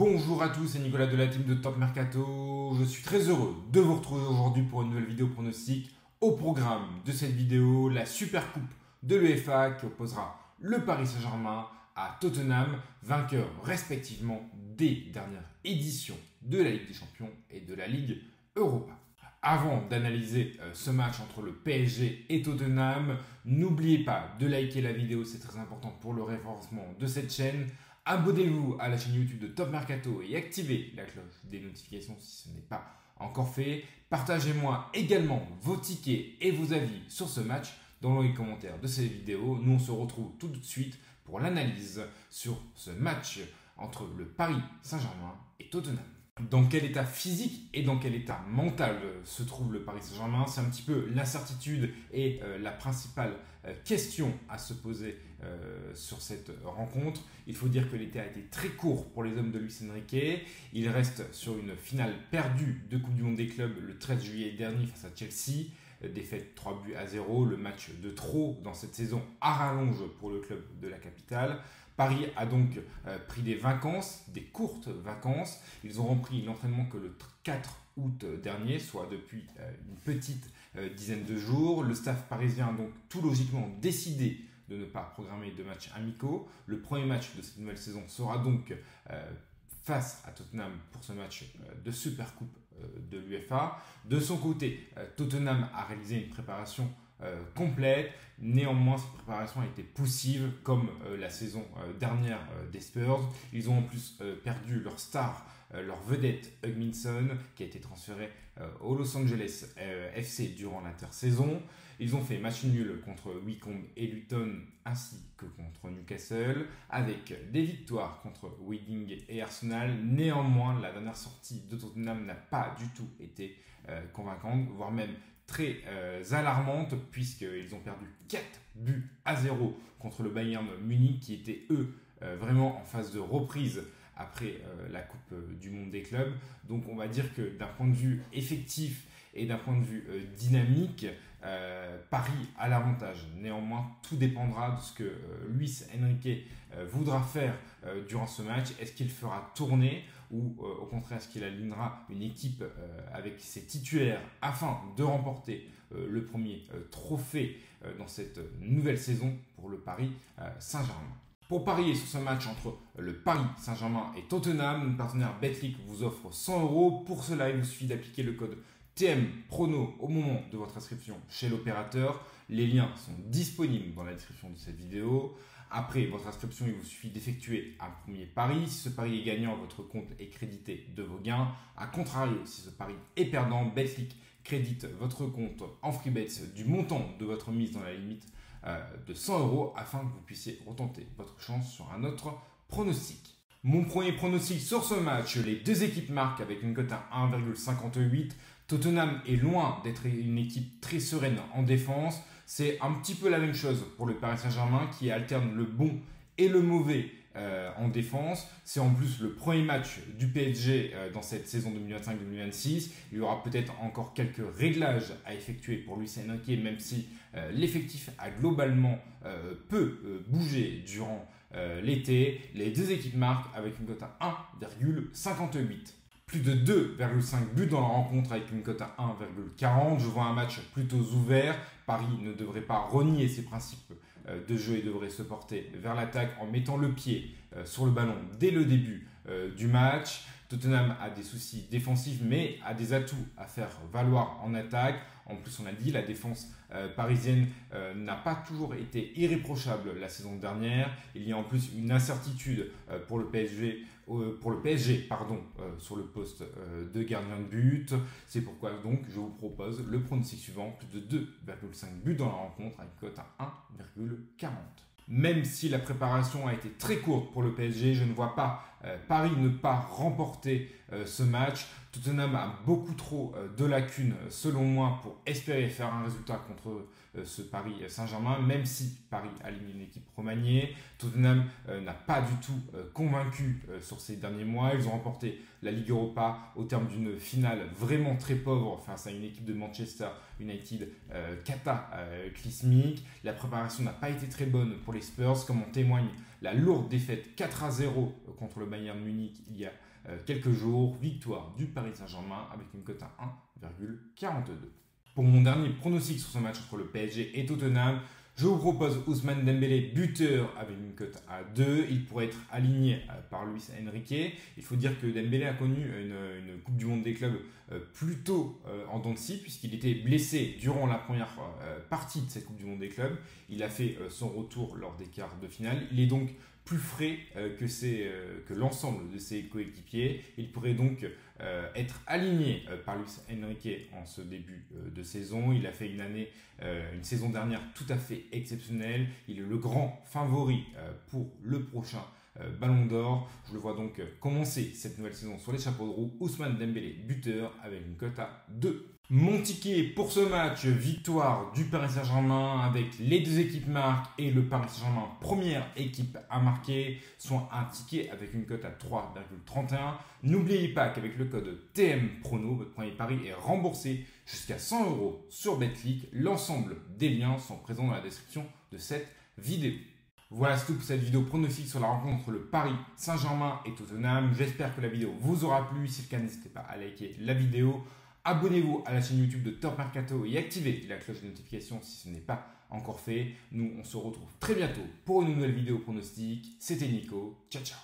Bonjour à tous, c'est Nicolas de la team de Top Mercato. Je suis très heureux de vous retrouver aujourd'hui pour une nouvelle vidéo pronostic. Au programme de cette vidéo, la Super Coupe de l'UEFA qui opposera le Paris Saint-Germain à Tottenham, vainqueurs respectivement des dernières éditions de la Ligue des Champions et de la Ligue Europa. Avant d'analyser ce match entre le PSG et Tottenham, n'oubliez pas de liker la vidéo, c'est très important pour le référencement de cette chaîne. Abonnez-vous à la chaîne YouTube de Top Mercato et activez la cloche des notifications si ce n'est pas encore fait. Partagez-moi également vos tickets et vos avis sur ce match dans les commentaires de cette vidéo. Nous, on se retrouve tout de suite pour l'analyse sur ce match entre le Paris Saint-Germain et Tottenham. Dans quel état physique et dans quel état mental se trouve le Paris Saint-Germain? C'est un petit peu l'incertitude et la principale question à se poser sur cette rencontre. Il faut dire que l'été a été très court pour les hommes de Luis Enrique. Il reste sur une finale perdue de Coupe du Monde des clubs le 13 juillet dernier face à Chelsea. Défaite 3-0, le match de trop dans cette saison à rallonge pour le club de la capitale. Paris a donc pris des vacances, des courtes vacances. Ils ont repris l'entraînement que le 4 août dernier, soit depuis une petite dizaine de jours. Le staff parisien a donc tout logiquement décidé de ne pas programmer de matchs amicaux. Le premier match de cette nouvelle saison sera donc face à Tottenham pour ce match de Super Coupe de l'UEFA. De son côté, Tottenham a réalisé une préparation complète. Néanmoins, cette préparation a été poussive comme la saison dernière des Spurs. Ils ont en plus perdu leur star, leur vedette Hugminson, qui a été transféré au Los Angeles FC durant l'intersaison. Ils ont fait match nul contre Wycombe et Luton ainsi que contre Newcastle, avec des victoires contre Reading et Arsenal. Néanmoins, la dernière sortie de Tottenham n'a pas du tout été convaincante, voire même très alarmante, puisqu'ils ont perdu 4-0 contre le Bayern Munich, qui était eux vraiment en phase de reprise après la Coupe du Monde des clubs. Donc on va dire que d'un point de vue effectif et d'un point de vue dynamique, Paris a l'avantage. Néanmoins, tout dépendra de ce que Luis Enrique voudra faire durant ce match. Est-ce qu'il fera tourner ou au contraire, est-ce qu'il alignera une équipe avec ses titulaires afin de remporter le premier trophée dans cette nouvelle saison pour le Paris Saint-Germain? Pour parier sur ce match entre le Paris Saint-Germain et Tottenham, notre partenaire Betclic vous offre 100 €. Pour cela, il vous suffit d'appliquer le code TMPRONO au moment de votre inscription chez l'opérateur. Les liens sont disponibles dans la description de cette vidéo. Après votre inscription, il vous suffit d'effectuer un premier pari. Si ce pari est gagnant, votre compte est crédité de vos gains. A contrario, si ce pari est perdant, Betclic crédite votre compte en free bets du montant de votre mise dans la limite de 100 € afin que vous puissiez retenter votre chance sur un autre pronostic. Mon premier pronostic sur ce match, les deux équipes marquent avec une cote à 1,58. Tottenham est loin d'être une équipe très sereine en défense. C'est un petit peu la même chose pour le Paris Saint-Germain qui alterne le bon et le mauvais en défense. C'est en plus le premier match du PSG dans cette saison 2025-2026. Il y aura peut-être encore quelques réglages à effectuer pour Luis Enrique, même si l'effectif a globalement peu bougé durant l'été. Les deux équipes marquent avec une cote à 1,58. Plus de 2,5 buts dans la rencontre avec une cote à 1,40. Je vois un match plutôt ouvert. Paris ne devrait pas renier ses principes de jeu et devrait se porter vers l'attaque en mettant le pied sur le ballon dès le début du match. Tottenham a des soucis défensifs mais a des atouts à faire valoir en attaque. En plus, on a dit, la défense parisienne n'a pas toujours été irréprochable la saison dernière. Il y a en plus une incertitude pour le PSG, sur le poste de gardien de but. C'est pourquoi donc je vous propose le pronostic suivant, plus de 2,5 buts dans la rencontre avec cote à 1,40. Même si la préparation a été très courte pour le PSG, je ne vois pas Paris ne pas remporter ce match. Tottenham a beaucoup trop de lacunes, selon moi, pour espérer faire un résultat contre ce Paris Saint-Germain, même si Paris aligne une équipe remaniée. Tottenham n'a pas du tout convaincu sur ces derniers mois. Ils ont remporté la Ligue Europa au terme d'une finale vraiment très pauvre face à une équipe de Manchester United cataclysmique. La préparation n'a pas été très bonne pour les Spurs, comme en témoigne la lourde défaite 4-0 contre le Bayern Munich il y a quelques jours. Victoire du Paris Saint-Germain avec une cote à 1,42. Pour mon dernier pronostic sur ce match entre le PSG et Tottenham, je vous propose Ousmane Dembélé buteur avec une cote à 2. Il pourrait être aligné par Luis Enrique. Il faut dire que Dembélé a connu une Coupe du Monde des clubs plutôt en dents de scie puisqu'il était blessé durant la première partie de cette Coupe du Monde des clubs. Il a fait son retour lors des quarts de finale. Il est donc plus frais que l'ensemble de ses coéquipiers. Il pourrait donc être aligné par Luis Enrique en ce début de saison. Il a fait une saison dernière tout à fait exceptionnelle. Il est le grand favori pour le prochain Ballon d'Or. Je le vois donc commencer cette nouvelle saison sur les chapeaux de roue. Ousmane Dembélé, buteur, avec une cote à 2. Mon ticket pour ce match, victoire du Paris Saint-Germain avec les deux équipes marquent et le Paris Saint-Germain première équipe à marquer, soit un ticket avec une cote à 3,31. N'oubliez pas qu'avec le code TMPRONO, votre premier pari est remboursé jusqu'à 100 € sur Betclic. L'ensemble des liens sont présents dans la description de cette vidéo. Voilà, c'est tout pour cette vidéo pronostic sur la rencontre entre le Paris Saint-Germain et Tottenham. J'espère que la vidéo vous aura plu. Si c'est le cas, n'hésitez pas à liker la vidéo. Abonnez-vous à la chaîne YouTube de Top Mercato et activez la cloche de notification si ce n'est pas encore fait. Nous, on se retrouve très bientôt pour une nouvelle vidéo pronostic. C'était Nico. Ciao, ciao.